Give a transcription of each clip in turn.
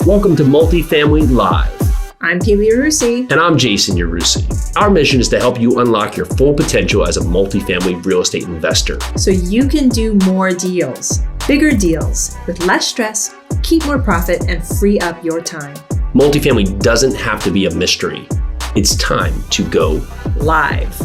Welcome to Multifamily Live. I'm Keely Yarusi. And I'm Jason Yarusi. Our mission is to help you unlock your full potential as a multifamily real estate investor. So you can do more deals, bigger deals, with less stress, keep more profit, and free up your time. Multifamily doesn't have to be a mystery. It's time to go live.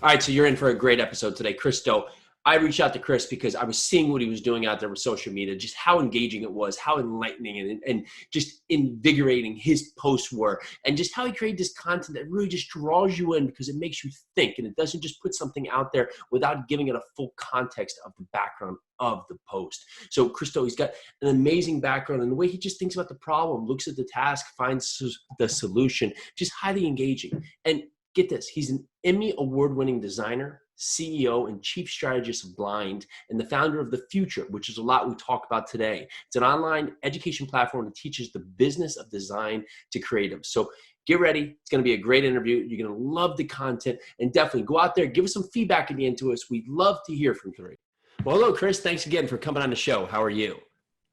All right, so you're in for a great episode today, Chris Doe. I reached out to Chris because I was seeing what he was doing out there with social media, just how engaging it was, how enlightening and just invigorating his posts were, and just how he created this content that really just draws you in because it makes you think, and it doesn't just put something out there without giving it a full context of the background of the post. So Chris Doe, he's got an amazing background, and the way he just thinks about the problem, looks at the task, finds the solution, just highly engaging. And get this, he's an Emmy award-winning designer, CEO and Chief Strategist of Blind, and the founder of the Futur, which is a lot we talk about today. It's an online education platform that teaches the business of design to creatives. So get ready. It's going to be a great interview. You're going to love the content, and definitely go out there, give us some feedback at the end to us. We'd love to hear from you. Well, hello, Chris. Thanks again for coming on the show. How are you?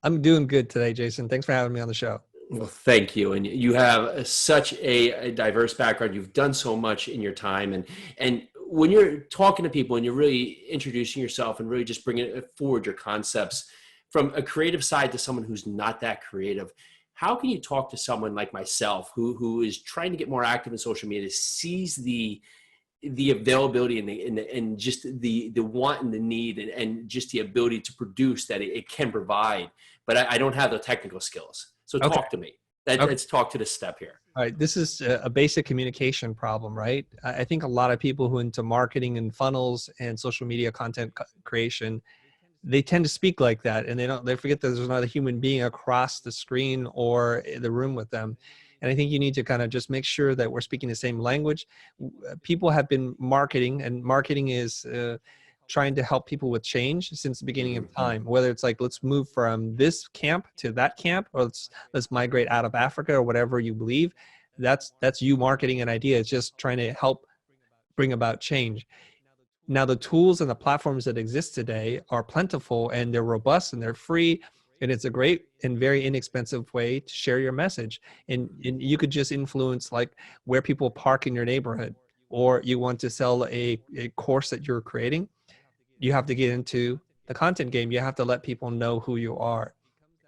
I'm doing good today, Jason. Thanks for having me on the show. Well, thank you. And you have such a diverse background. You've done so much in your time. And when you're talking to people and you're really introducing yourself and really just bringing forward your concepts from a creative side to someone who's not that creative, how can you talk to someone like myself who is trying to get more active in social media, sees the availability and just the want and the need and just the ability to produce that it can provide, but I don't have the technical skills. So talk to me. Let's talk to this step here. All right. This is a basic communication problem, right? I think a lot of people who are into marketing and funnels and social media content creation, they tend to speak like that, and they forget that there's another human being across the screen or the room with them. And I think you need to kind of just make sure that we're speaking the same language. People have been marketing, and marketing is trying to help people with change since the beginning of time, whether it's like, let's move from this camp to that camp, or let's migrate out of Africa, or whatever you believe. That's you marketing an idea. It's just trying to help bring about change. Now, the tools and the platforms that exist today are plentiful, and they're robust, and they're free, and it's a great and very inexpensive way to share your message. And you could just influence like where people park in your neighborhood, or you want to sell a course that you're creating. You have to get into the content game. You have to let people know who you are.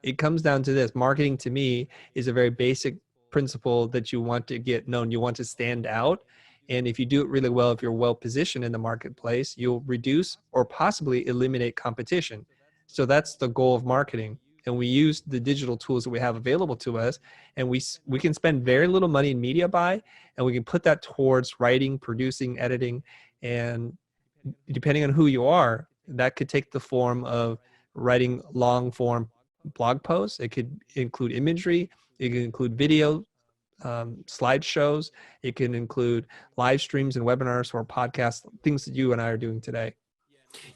It comes down to this. Marketing, to me, is a very basic principle that you want to get known. You want to stand out. And if you do it really well, if you're well positioned in the marketplace, you'll reduce or possibly eliminate competition. So that's the goal of marketing. And we use the digital tools that we have available to us, and we can spend very little money in media buy, and we can put that towards writing, producing, editing, and depending on who you are, that could take the form of writing long form blog posts. It could include imagery. It can include video, slideshows. It can include live streams and webinars or podcasts, things that you and I are doing today.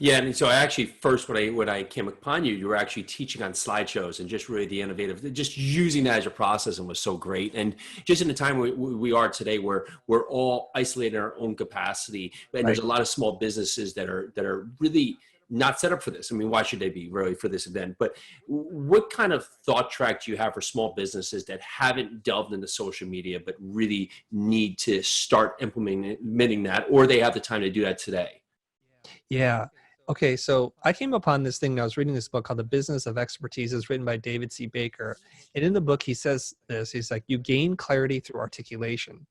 Yeah, and so I actually first when I came upon you, you were actually teaching on slideshows and just really the innovative, just using that as a process, and was so great. And just in the time we are today, where we're all isolated in our own capacity, and there's a lot of small businesses that are really not set up for this. I mean, why should they be really for this event? But what kind of thought track do you have for small businesses that haven't delved into social media but really need to start implementing that, or they have the time to do that today? Yeah. Okay. So I came upon this thing. I was reading this book called The Business of Expertise. It's written by David C. Baker. And in the book, he says this, he's like, you gain clarity through articulation.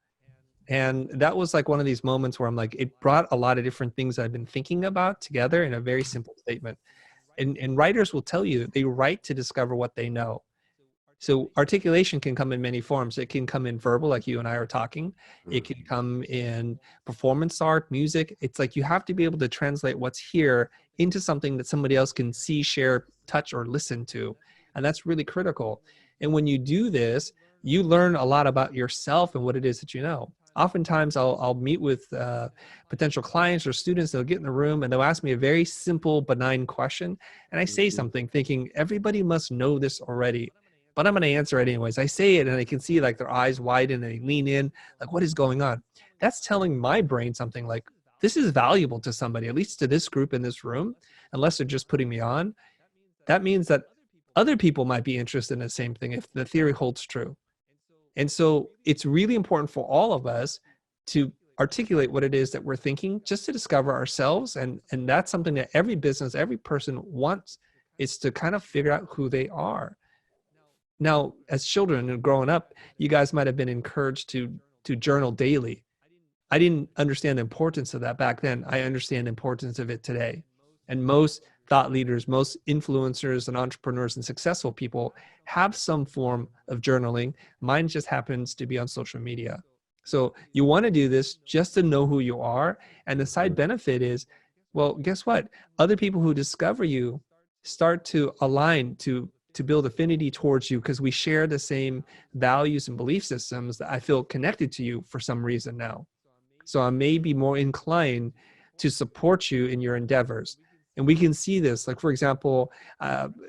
And that was like one of these moments where I'm like, it brought a lot of different things I've been thinking about together in a very simple statement. And writers will tell you they write to discover what they know. So articulation can come in many forms. It can come in verbal, like you and I are talking. It can come in performance art, music. It's like you have to be able to translate what's here into something that somebody else can see, share, touch, or listen to. And that's really critical. And when you do this, you learn a lot about yourself and what it is that you know. Oftentimes I'll meet with potential clients or students. They'll get in the room and they'll ask me a very simple, benign question. And I say something thinking everybody must know this already, but I'm going to answer it anyways. I say it and I can see like their eyes widen and they lean in, like, what is going on? That's telling my brain something like, this is valuable to somebody, at least to this group in this room, unless they're just putting me on. That means that other people might be interested in the same thing if the theory holds true. And so it's really important for all of us to articulate what it is that we're thinking, just to discover ourselves. And that's something that every business, every person wants, is to kind of figure out who they are. Now, as children and growing up, you guys might have been encouraged to journal daily. I didn't understand the importance of that back then. I understand the importance of it today. And most thought leaders, most influencers and entrepreneurs and successful people have some form of journaling. Mine just happens to be on social media. So you want to do this just to know who you are. And the side benefit is, well, guess what? Other people who discover you start to align to build affinity towards you, because we share the same values and belief systems that I feel connected to you for some reason now. So I may be more inclined to support you in your endeavors. And we can see this, like, for example,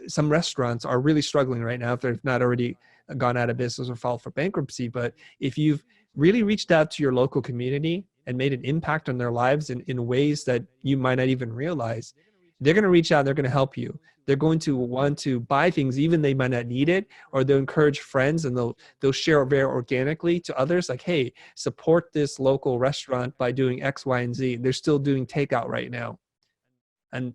some restaurants are really struggling right now if they've not already gone out of business or filed for bankruptcy. But if you've really reached out to your local community and made an impact on their lives in ways that you might not even realize, they're going to reach out, they're going to help you. They're going to want to buy things, even they might not need it, or they'll encourage friends and they'll share very organically to others, like, hey, support this local restaurant by doing X, Y, and Z. They're still doing takeout right now. And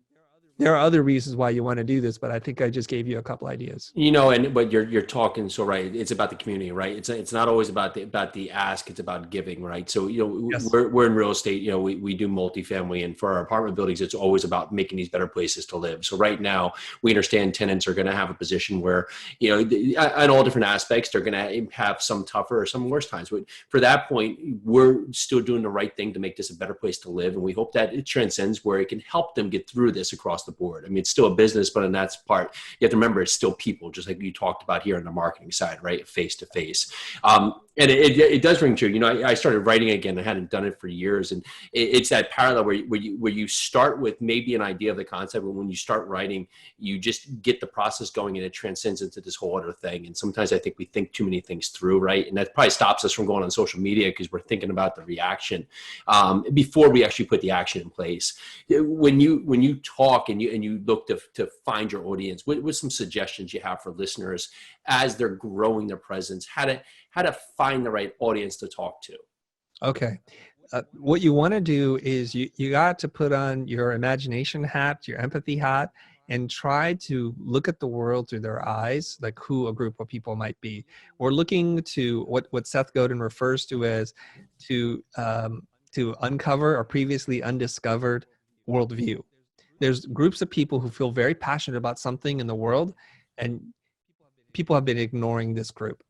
there are other reasons why you want to do this, but I think I just gave you a couple ideas. But you're talking so right. It's about the community, right? It's not always about the ask. It's about giving, right? So Yes. we're in real estate. We do multifamily, and for our apartment buildings, it's always about making these better places to live. So right now, we understand tenants are going to have a position where on all different aspects, they're going to have some tougher or some worse times. But for that point, we're still doing the right thing to make this a better place to live, and we hope that it transcends where it can help them get through this across the board. I mean, it's still a business, but in that part, you have to remember it's still people, just like you talked about here on the marketing side, right? Face to face. And it does ring true. I started writing again. I hadn't done it for years. And it's that parallel where you start with maybe an idea of the concept, but when you start writing, you just get the process going and it transcends into this whole other thing. And sometimes I think we think too many things through, right? And that probably stops us from going on social media because we're thinking about the reaction before we actually put the action in place. When you talk and you look to find your audience, what's some suggestions you have for listeners as they're growing their presence, how to find the right audience to talk to? Okay. What you want to do is you got to put on your imagination hat, your empathy hat, and try to look at the world through their eyes, like who a group of people might be. We're looking to what Seth Godin refers to as to uncover a previously undiscovered worldview. There's groups of people who feel very passionate about something in the world, and people have been ignoring this group.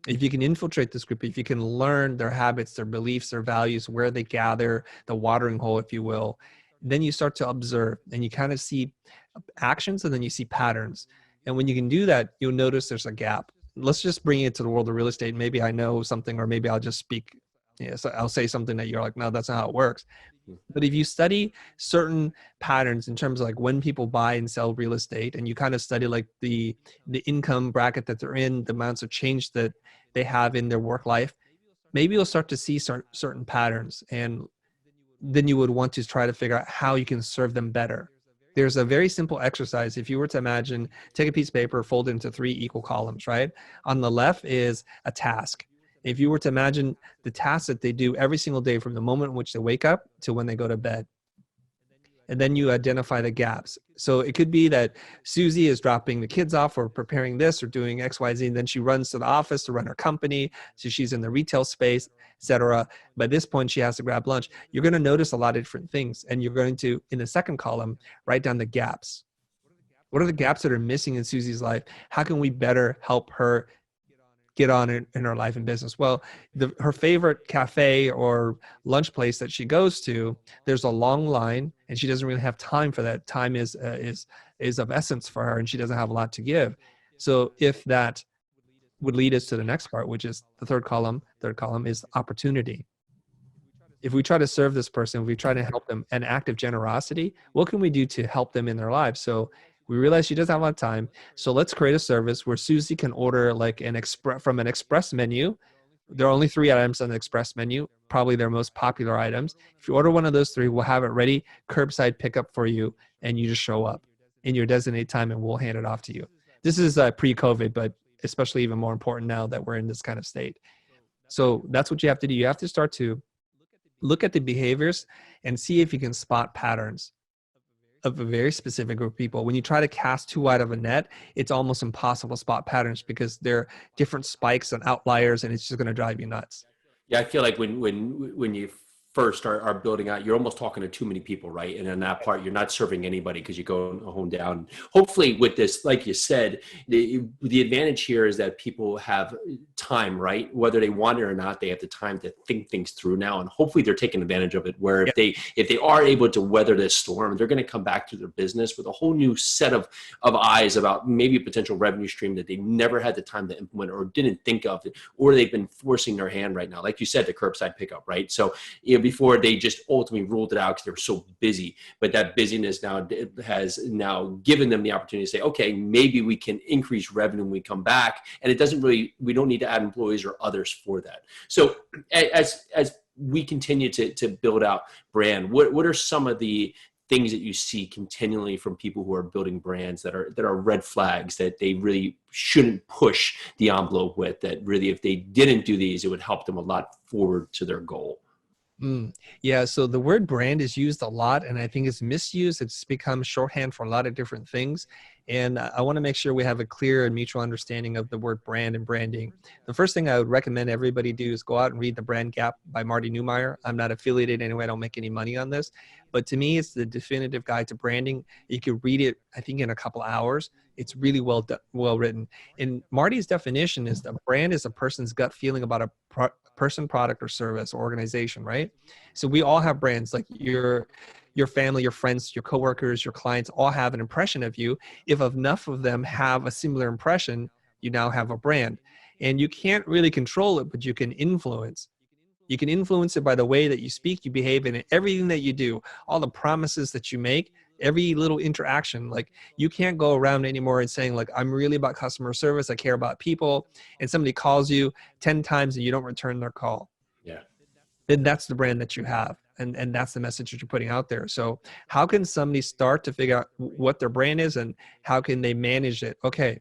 If you can infiltrate this group, if you can learn their habits, their beliefs, their values, where they gather, the watering hole, if you will, then you start to observe and you kind of see actions and then you see patterns. And when you can do that, you'll notice there's a gap. Let's just bring it to the world of real estate. Maybe I know something, or maybe I'll just speak. So I'll say something that you're like, no, that's not how it works. But if you study certain patterns in terms of like when people buy and sell real estate, and you kind of study like the income bracket that they're in, the amounts of change that they have in their work life, maybe you'll start to see certain patterns. And then you would want to try to figure out how you can serve them better. There's a very simple exercise. If you were to imagine, take a piece of paper, fold it into 3 equal columns, right? On the left is a task. If you were to imagine the tasks that they do every single day from the moment in which they wake up to when they go to bed, and then you identify the gaps. So it could be that Susie is dropping the kids off or preparing this or doing X, Y, Z, and then she runs to the office to run her company. So she's in the retail space, etc. By this point, she has to grab lunch. You're going to notice a lot of different things, and you're going to, in the second column, write down the gaps. What are the gaps that are missing in Susie's life? How can we better help her get on in her life and business? Well, her favorite cafe or lunch place that she goes to, there's a long line and she doesn't really have time for that. Time is of essence for her, and she doesn't have a lot to give. So if that would lead us to the next part, which is the third column is opportunity. If we try to serve this person, if we try to help them, an act of generosity, what can we do to help them in their lives? So we realize she doesn't have a lot of time. So let's create a service where Susie can order like from an express menu. There are only 3 items on the express menu, probably their most popular items. If you order one of those 3, we'll have it ready, curbside pickup for you, and you just show up in your designated time and we'll hand it off to you. This is pre-COVID, but especially even more important now that we're in this kind of state. So that's what you have to do. You have to start to look at the behaviors and see if you can spot patterns of a very specific group of people. When you try to cast too wide of a net, it's almost impossible to spot patterns because there are different spikes and outliers, and it's just going to drive you nuts. Yeah, I feel like when you first are building out, you're almost talking to too many people, right? And in that part, you're not serving anybody because you go home down. Hopefully with this, like you said, the advantage here is that people have time, right? Whether they want it or not, they have the time to think things through now. And hopefully they're taking advantage of it, where if they are able to weather this storm, they're going to come back to their business with a whole new set of eyes about maybe a potential revenue stream that they never had the time to implement or didn't think of, or they've been forcing their hand right now. Like you said, the curbside pickup, right? So, before they just ultimately ruled it out because they were so busy, but that busyness now has now given them the opportunity to say, okay, maybe we can increase revenue when we come back. And it doesn't really, we don't need to add employees or others for that. So as we continue to build out brand, what are some of the things that you see continually from people who are building brands that are red flags that they really shouldn't push the envelope with, that really, if they didn't do these, it would help them a lot forward to their goal? Yeah, so the word brand is used a lot, and I think it's misused. It's become shorthand for a lot of different things. And I want to make sure we have a clear and mutual understanding of the word brand and branding. The first thing I would recommend everybody do is go out and read The Brand Gap by Marty Neumeier. I'm not affiliated anyway. I don't make any money on this. But to me, it's the definitive guide to branding. You could read it, I think, in a couple hours. It's really well written. And Marty's definition is that brand is a person's gut feeling about a person, product, or service or organization, right? So we all have brands, like your family, your friends, your coworkers, your clients all have an impression of you. If enough of them have a similar impression, you now have a brand. And you can't really control it, but you can influence. You can influence it by the way that you speak, you behave, and everything that you do, all the promises that you make, every little interaction. Like, you can't go around anymore and saying, like, I'm really about customer service, I care about people, and somebody calls you 10 times and you don't return their call. Yeah. Then that's the brand that you have. And that's the message that you're putting out there. So how can somebody start to figure out what their brand is and how can they manage it? Okay.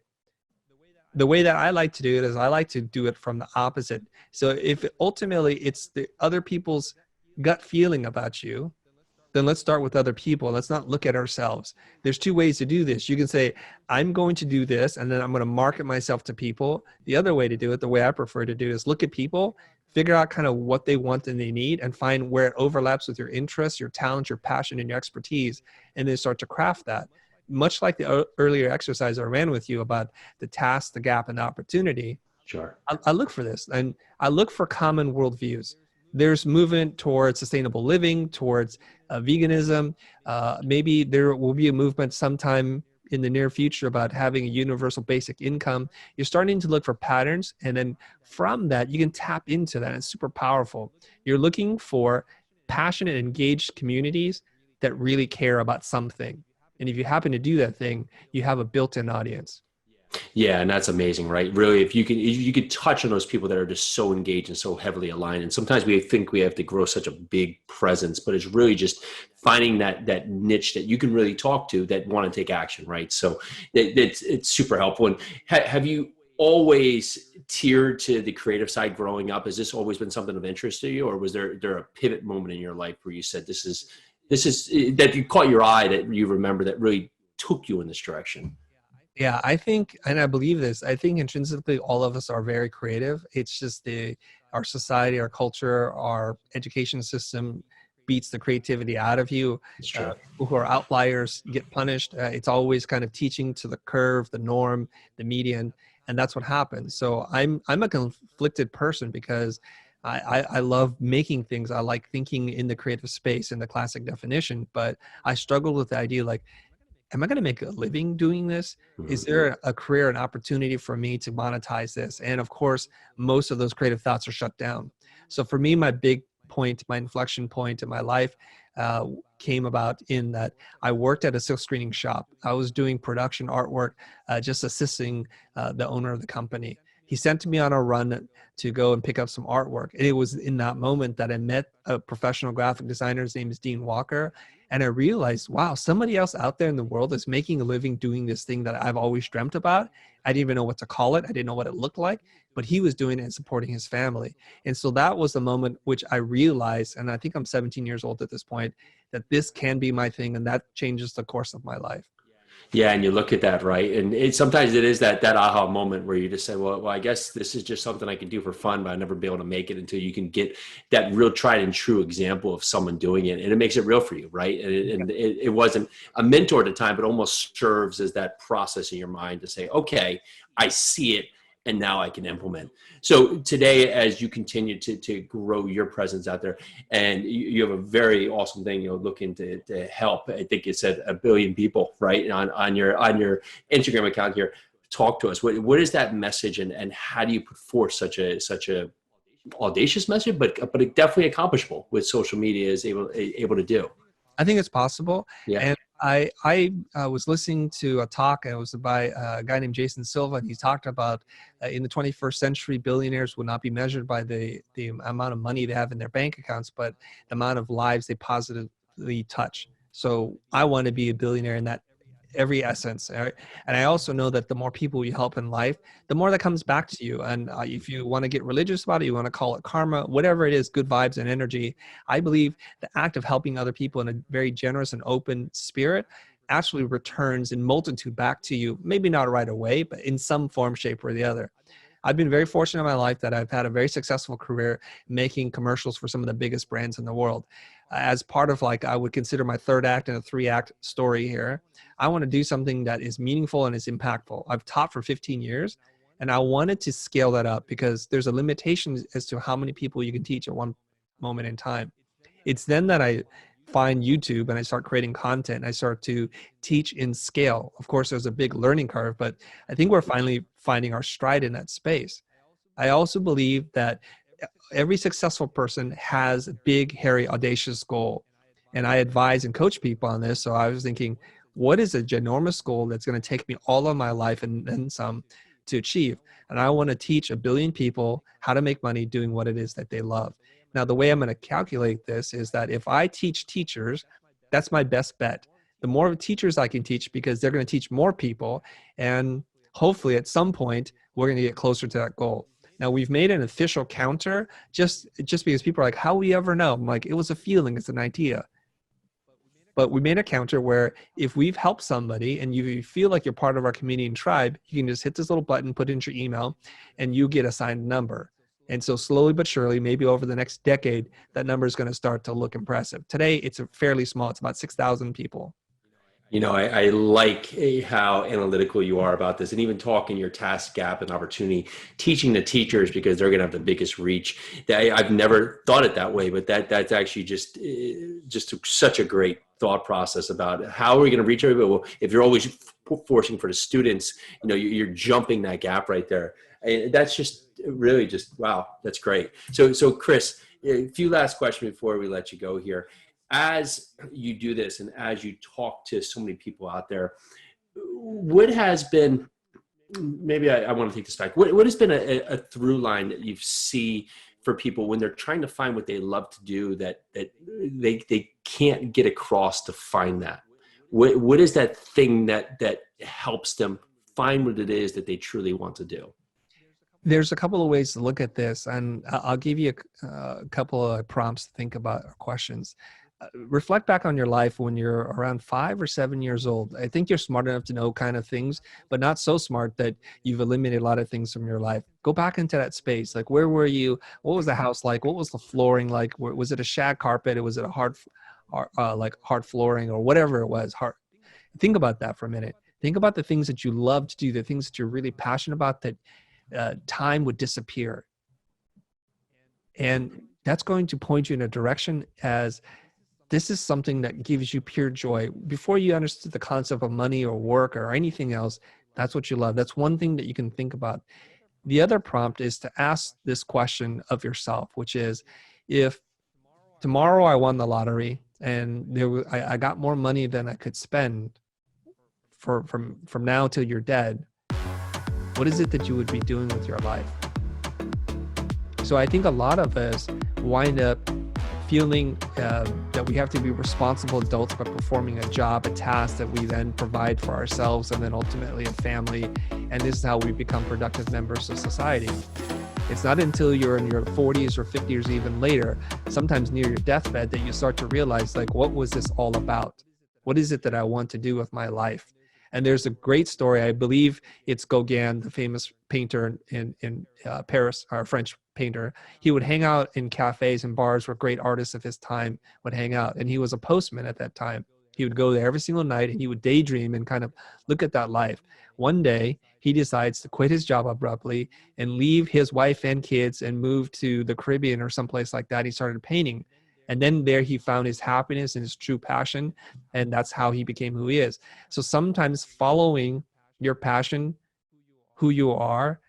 The way that I like to do it is I like to do it from the opposite. So if ultimately it's the other people's gut feeling about you, then let's start with other people. Let's not look at ourselves. There's two ways to do this. You can say, I'm going to do this, and then I'm going to market myself to people. The other way to do it, the way I prefer to do it, is look at people, figure out kind of what they want and they need, and find where it overlaps with your interests, your talent, your passion, and your expertise, and then start to craft that. Much like the earlier exercise I ran with you about the task, the gap, and the opportunity. Sure. I look for this, and I look for common worldviews. There's movement towards sustainable living, towards veganism. Maybe there will be a movement sometime in the near future about having a universal basic income. You're starting to look for patterns, and then from that, you can tap into that. It's super powerful. You're looking for passionate, engaged communities that really care about something. And if you happen to do that thing, you have a built-in audience. Yeah, and that's amazing, right? Really, if you could touch on those people that are just so engaged and so heavily aligned. And sometimes we think we have to grow such a big presence, but it's really just finding that niche that you can really talk to that want to take action, right? So it's super helpful. And have you always tiered to the creative side growing up? Has this always been something of interest to you, or was there a pivot moment in your life where you said this is that you caught your eye, that you remember, that really took you in this direction? Yeah, I think, and I believe this, I think intrinsically all of us are very creative. It's just our society, our culture, our education system beats the creativity out of you. Sure. People who are outliers get punished. It's always kind of teaching to the curve, the norm, the median, and that's what happens. So I'm a conflicted person because I love making things. I like thinking in the creative space in the classic definition, but I struggle with the idea, like, am I going to make a living doing this? Is there a career, an opportunity for me to monetize this? And of course, most of those creative thoughts are shut down. So for me, my big point, my inflection point in my life came about in that I worked at a silk screening shop. I was doing production artwork, just assisting the owner of the company. He sent me on a run to go and pick up some artwork. And it was in that moment that I met a professional graphic designer. His name is Dean Walker. And I realized, wow, somebody else out there in the world is making a living doing this thing that I've always dreamt about. I didn't even know what to call it. I didn't know what it looked like, but he was doing it and supporting his family. And so that was the moment which I realized, and I think I'm 17 years old at this point, that this can be my thing, and that changes the course of my life. Yeah, and you look at that, right? And sometimes it is that aha moment where you just say, well, I guess this is just something I can do for fun, but I'll never be able to make it until you can get that real tried and true example of someone doing it. And it makes it real for you, right? And it wasn't a mentor at the time, but almost serves as that process in your mind to say, okay, I see it, and now I can implement. So today, as you continue to grow your presence out there, and you have a very awesome thing, looking to help, I think you said 1 billion people, right? On your Instagram account here. Talk to us. What is that message, and how do you put forth such a audacious message, but definitely accomplishable with social media is able to do? I think it's possible. Yeah. And I was listening to a talk. It was by a guy named Jason Silva, and he talked about in the 21st century, billionaires will not be measured by the amount of money they have in their bank accounts, but the amount of lives they positively touch. So I want to be a billionaire in that every essence. And I also know that the more people you help in life, the more that comes back to you. And if you want to get religious about it, you want to call it karma, whatever it is, good vibes and energy. I believe the act of helping other people in a very generous and open spirit actually returns in multitude back to you. Maybe not right away, but in some form, shape, or the other. I've been very fortunate in my life that I've had a very successful career making commercials for some of the biggest brands in the world. As part of I would consider my third act in a 3-act story here, I want to do something that is meaningful and is impactful. I've taught for 15 years, and I wanted to scale that up because there's a limitation as to how many people you can teach at one moment in time. It's then that I find YouTube and I start creating content and I start to teach in scale. Of course, there's a big learning curve, but I think we're finally finding our stride in that space. I also believe that every successful person has a big, hairy, audacious goal. And I advise and coach people on this. So I was thinking, what is a ginormous goal that's going to take me all of my life and then some to achieve? And I want to teach 1 billion people how to make money doing what it is that they love. Now, the way I'm going to calculate this is that if I teach teachers, that's my best bet. The more teachers I can teach, because they're going to teach more people. And hopefully at some point, we're going to get closer to that goal. Now, we've made an official counter just because people are like, how will you ever know? I'm like, it was a feeling, it's an idea. But we made a counter where if we've helped somebody and you feel like you're part of our community and tribe, you can just hit this little button, put in your email, and you get assigned a number. And so slowly but surely, maybe over the next decade, that number is going to start to look impressive. Today, it's fairly small. It's about 6,000 people. I like how analytical you are about this, and even talking your task gap and opportunity, teaching the teachers because they're going to have the biggest reach. I've never thought it that way, but that's actually just such a great thought process about how are we going to reach everybody. Well, if you're always forcing for the students, you're jumping that gap right there. And that's just really wow, that's great. So Chris, a few last questions before we let you go here. As you do this and as you talk to so many people out there, what has been, maybe I want to take this back, what has been a through line that you see for people when they're trying to find what they love to do that they can't get across to find that? What is that thing that helps them find what it is that they truly want to do? There's a couple of ways to look at this, and I'll give you a couple of prompts to think about, or questions. Reflect back on your life when you're around 5 or 7 years old. I think you're smart enough to know kind of things, but not so smart that you've eliminated a lot of things from your life. Go back into that space. Like, where were you? What was the house like? What was the flooring like? Was it a shag carpet? Or was it a hard flooring, or whatever it was? Think about that for a minute. Think about the things that you love to do, the things that you're really passionate about, that time would disappear. And that's going to point you in a direction as this is something that gives you pure joy. Before you understood the concept of money or work or anything else, that's what you love. That's one thing that you can think about. The other prompt is to ask this question of yourself, which is, if tomorrow I won the lottery and I got more money than I could spend from now till you're dead, what is it that you would be doing with your life? So I think a lot of us wind up feeling that we have to be responsible adults by performing a job, a task that we then provide for ourselves and then ultimately a family. And this is how we become productive members of society. It's not until you're in your 40s or 50s or even later, sometimes near your deathbed, that you start to realize, like, what was this all about? What is it that I want to do with my life? And there's a great story. I believe it's Gauguin, the famous painter in Paris, or French painter. He would hang out in cafes and bars where great artists of his time would hang out. And he was a postman at that time. He would go there every single night and he would daydream and kind of look at that life. One day, he decides to quit his job abruptly and leave his wife and kids and move to the Caribbean or someplace like that. He started painting. And then there he found his happiness and his true passion. And that's how he became who he is. So sometimes following your passion, who you are,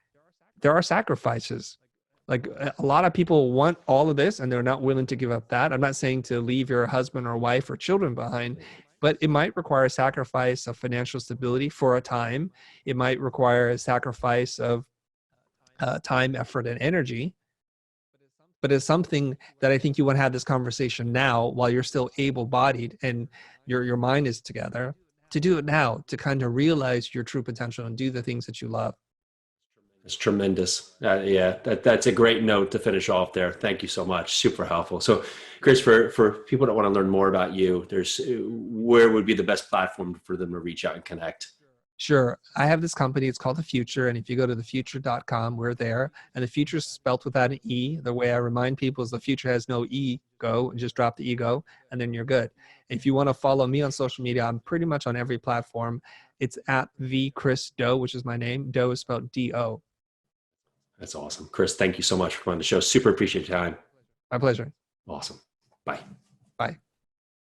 there are sacrifices. Like, a lot of people want all of this and they're not willing to give up that. I'm not saying to leave your husband or wife or children behind, but it might require a sacrifice of financial stability for a time. It might require a sacrifice of time, effort, and energy. But it's something that I think you want to have this conversation now while you're still able-bodied and your mind is together, to do it now, to kind of realize your true potential and do the things that you love. It's tremendous. That's a great note to finish off there. Thank you so much. Super helpful. So, Chris, for people that want to learn more about you, where would be the best platform for them to reach out and connect? Sure. I have this company. It's called The Futur. And if you go to thefutur.com, we're there. And the future is spelt without an E. The way I remind people is the future has no ego. Just drop the ego and then you're good. If you want to follow me on social media, I'm pretty much on every platform. It's at @VChrisDo, which is my name. Doe is spelled D-O. That's awesome. Chris, thank you so much for coming on the show. Super appreciate your time. My pleasure. Awesome. Bye. Bye.